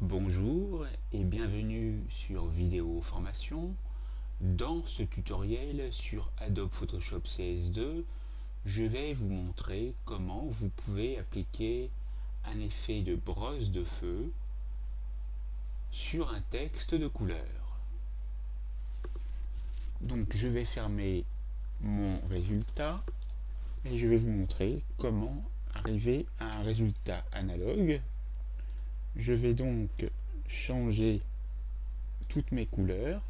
Bonjour et bienvenue sur Vidéo Formation. Dans ce tutoriel sur Adobe Photoshop CS2, je vais vous montrer comment vous pouvez appliquer un effet de brosse de feu sur un texte de couleur. Donc je vais fermer mon résultat et je vais vous montrer comment arriver à un résultat analogue. Je vais donc changer toutes mes couleurs.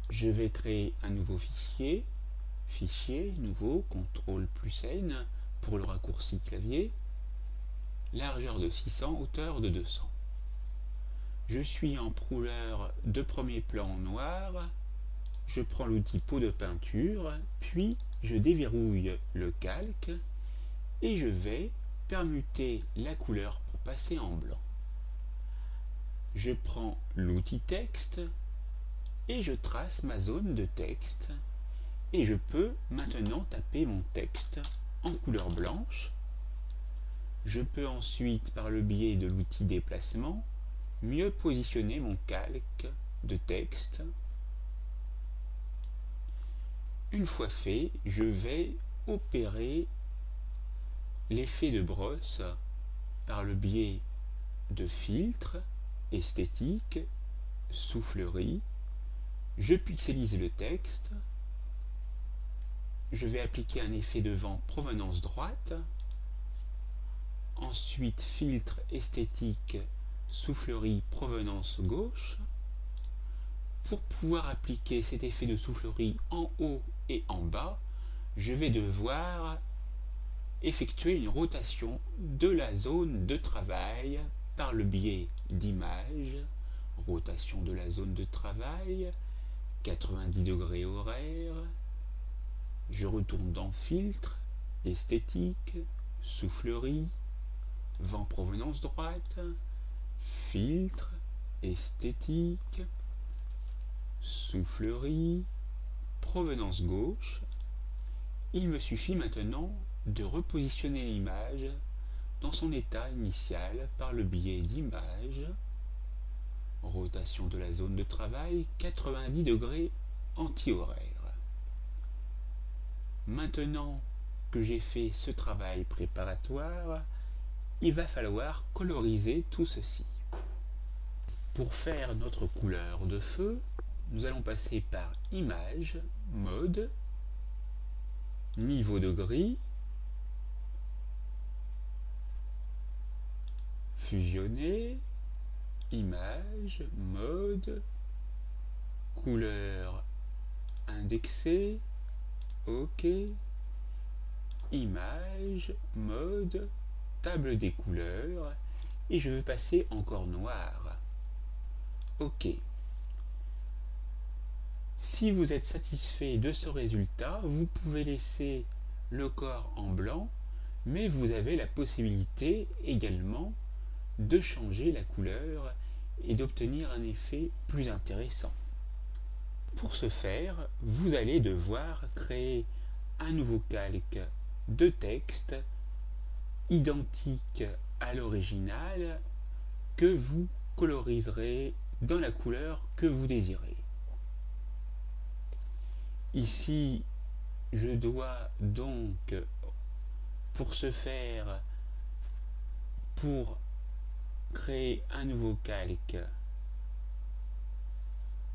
Je vais créer un nouveau fichier nouveau, CTRL+N pour le raccourci clavier, largeur de 600, hauteur de 200. Je suis en couleur de premier plan noir, je prends l'outil pot de peinture, puis je déverrouille le calque et je vais permuter la couleur pour passer en blanc. Je prends l'outil texte et je trace ma zone de texte et je peux maintenant taper mon texte en couleur blanche. Je peux ensuite, par le biais de l'outil déplacement, mieux positionner mon calque de texte. Une fois fait, je vais opérer l'effet de brosse par le biais de filtres, esthétique, soufflerie. Je pixelise le texte. Je vais appliquer un effet de vent provenance droite. Ensuite, filtre, esthétique, soufflerie, provenance gauche. Pour pouvoir appliquer cet effet de soufflerie en haut et en bas, je vais devoir effectuer une rotation de la zone de travail par le biais d'image, rotation de la zone de travail, 90 degrés horaire, je retourne dans filtre, esthétique, soufflerie, vent provenance droite, filtre, esthétique, soufflerie, provenance gauche. Il me suffit maintenant de repositionner l'image dans son état initial par le biais d'image, rotation de la zone de travail, 90 degrés anti-horaire. Maintenant que j'ai fait ce travail préparatoire, il va falloir coloriser tout ceci. Pour faire notre couleur de feu, nous allons passer par Image, Mode, Niveau de gris, Fusionner, Image, Mode, Couleur indexée, OK, Image, Mode, Table des couleurs, et je veux passer encore noir. OK. Si vous êtes satisfait de ce résultat, vous pouvez laisser le corps en blanc, mais vous avez la possibilité également de changer la couleur et d'obtenir un effet plus intéressant. Pour ce faire, vous allez devoir créer un nouveau calque de texte identique à l'original que vous coloriserez dans la couleur que vous désirez. Ici, je dois donc, pour ce faire, pour créer un nouveau calque,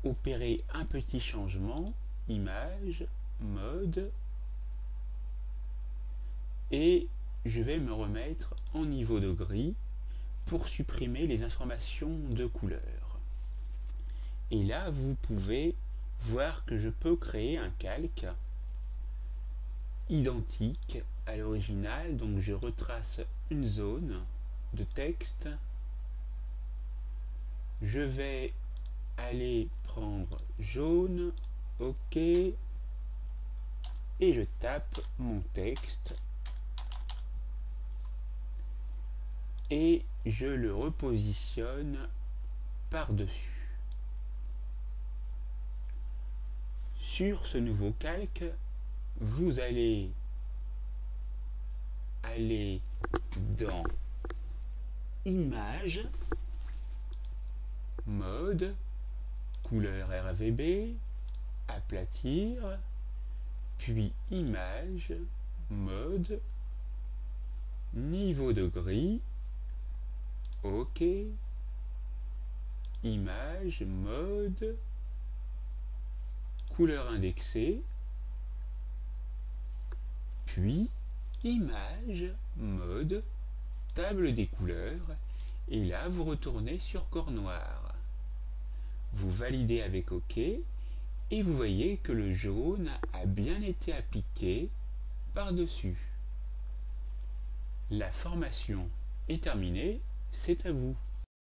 opérer un petit changement, image, mode, et je vais me remettre en niveau de gris pour supprimer les informations de couleur. Et là, vous pouvez voir que je peux créer un calque identique à l'original. Donc je retrace une zone de texte. Je vais aller prendre jaune, OK, et je tape mon texte et je le repositionne par-dessus. Sur ce nouveau calque, vous allez aller dans Image, mode, couleur RGB, aplatir, puis image, mode, niveau de gris, OK, image, mode, couleur indexée, puis image, mode, table des couleurs, et là vous retournez sur corps noir. Vous validez avec OK, et vous voyez que le jaune a bien été appliqué par-dessus. La formation est terminée, c'est à vous.